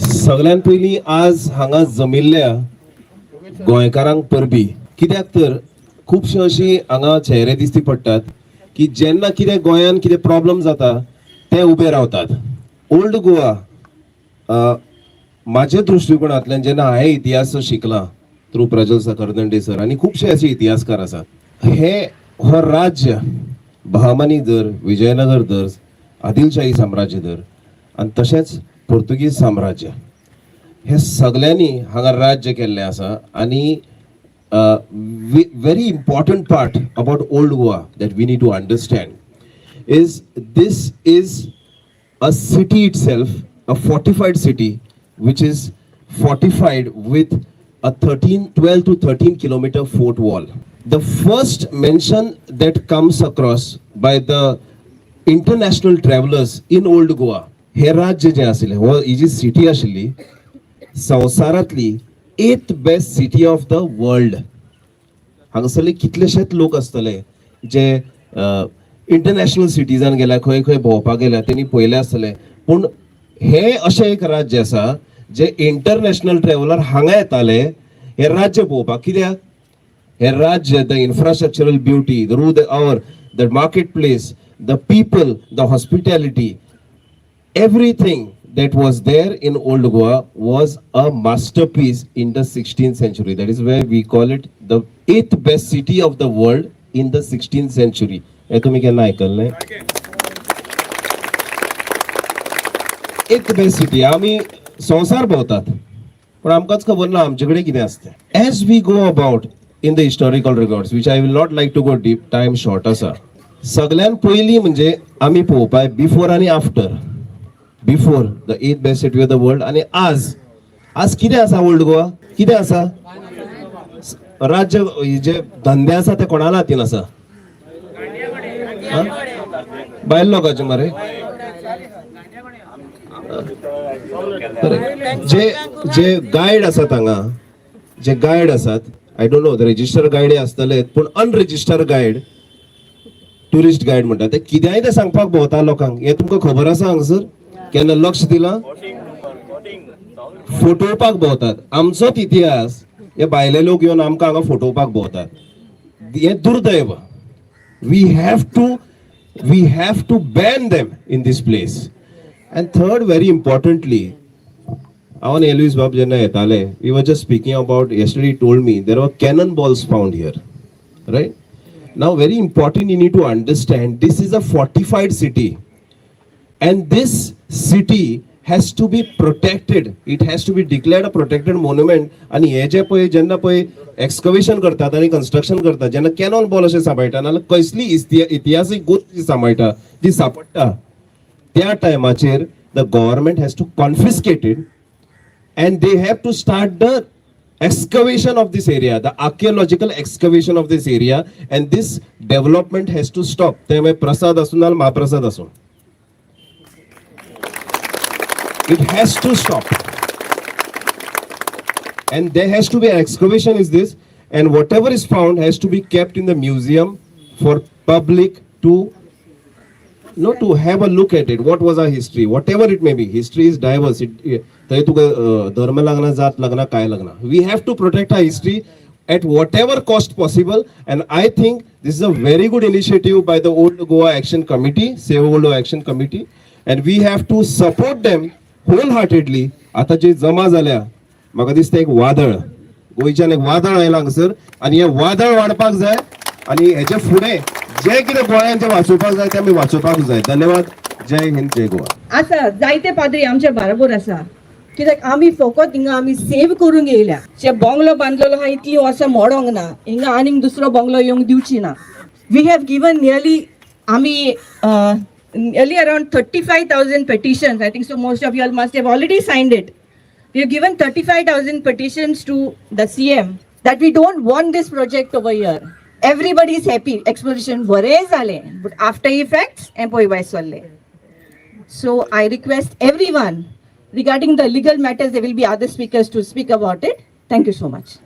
सगळ्यात पयलीं आज हांगा जमिल्ल्या गोंयकारांक परबी, कित्याक तर खुबशे अशी हांगा चेहरे दिश्टी पडटात की जेन्ना कितें गोंयान कितें प्रॉब्लम जाता ते उबे रावतात. ओल्ड गोवा माझ्या दृष्टिकोनांतल्यान जेन्ना हांवें इतिहास शिकला थ्रू प्रज्वल सकरदंडे सर आनी खुबशे असे इतिहासकार आसात, हो राज्य बहामनी धर, विजयनगर धर, आदिलशाही साम्राज्य धर आनी तशेंच पोर्तुगीज साम्राज्य, हे सगळ्यांनी हांगा राज्य केल्लें आसा. आनी very important part about old Goa that we need to understand is this is a city itself, a fortified city which is fortified with a 12 to 13 kilometer fort wall. The first mention that comes across by the international travelers in old Goa, हे राज्य जे आशिल्लें, हो ही जी city आशिल्ली संवसारांतली 8th best city of the world. हांगासरले कितलेशेच लोक आसतले जे international citizen गेल्या, खंय खंय भोंवपाक गेल्या, तेणी पयले आसतले. पूण हे अशें एक राज्य आसा जे इंटरनॅशनल ट्रॅव्हलर हांगा येताले हे राज्य पळोवपाक. कित्याक हे राज्य, the infrastructural beauty, the rule hour, the market place, the people, the hospitality, everything that was there in old Goa was a masterpiece in the 16th century. That is where we call it the 8th best city of the world in the 16th century. हे तुम्ही केन्ना आयकल्ले? 8th best city. आम्ही संसार भोंवतात पण आमकांच खबर ना आमचे कडेन कितें आसता. As we go about in the historical records, which I will not like to go deep, time short आसा. सगळ्यात पयलीं म्हणजे आमी पळोवपाक बिफोर आनी after. Before the 8th best city of the world आनी आज कितें आसा ओल्ड गोवा? कितें आसा? राज्य जे धंदे आसा ते कोणाला हातीन आसा? बायल लोकांचे मरे. जे गायड आसात हांगा, जे गायड आसात, I don't know, register guide आसतले पूण अनरेजिस्टर्ड गायड, टुरिस्ट गायड म्हणटा ते कितेंय ते सांगपाक भोंवता लोकांक. हे तुमकां खबर आसा हांगसर? केन्ना लक्ष दिलां? फोटोवपाक भोंवतात. आमचोच इतिहास हे भायले लोक येवन आमकां हांगा फोटोवपाक भोंवतात. हे दुर्दैव. We have to ban them in this place. And third, very importantly, हांव आनी एल्वीस बाब जेन्ना येताले, we were just speaking about, yesterday told me there were cannon balls found here, right? Now very important, you need to understand this is a fortified city and this city has to be protected. It has to be declared a protected monument. आणि हे जे पळय जेन्ना पळय excavation करतात आणि construction करतात, जेन्ना Canon ball अशें सांबाळटा नाल्यार कसली इतिहासीक गोष्ट जी सांबाळटा जी सापडटा, त्या टायमाचेर the government has to confiscate it and they have to start the excavation of this area, the archaeological excavation of this area, and this development has to stop. त्यामुळे प्रसाद असून नाल महाप्रसाद असून, it has to stop, and there has to be an excavation is this, and whatever is found has to be kept in the museum for public to to have a look at it. What was our history, whatever it may be. History is diverse. थंय तुका धर्म लागना, जात लागना, काय लागना. We have to protect our history at whatever cost possible, and I think this is a very good initiative by the Old Goa Action Committee, Save Old Goa Action Committee, and we have to support them wholeheartedly. आता जे जमा जाल्या, म्हाका दिसता एक वादळ, गोंयच्यान एक वादळ आयला हांगसर, आनी हे वादळ वाडपाक जाय आनी हेचे फुडें जे कितें गोंयान जे वाचोवपाक जाय ते आमी वाचोवपाक जाय. धन्यवाद. जय हिंद, जय गोवा. आसा जायते पाद्री आमच्या बरोबर आसा, कित्याक आमी फकत हिंगा आमी सेव करूंक येयल्या. जे बंगलो बांदलेलो आहा इतली वर्सां मोडोंक ना, हिंगा आनीक दुसरो बंगलो येवंक दिवची ना. We have given nearly around 35,000 petitions. I think so most of you all must have already signed it. We have given 35,000 petitions to the CM that we don't want this project over here. Everybody is happy. Exploration bore zale, but after effects employ by solle. So I request everyone, regarding the legal matters, there will be other speakers to speak about it. Thank you so much.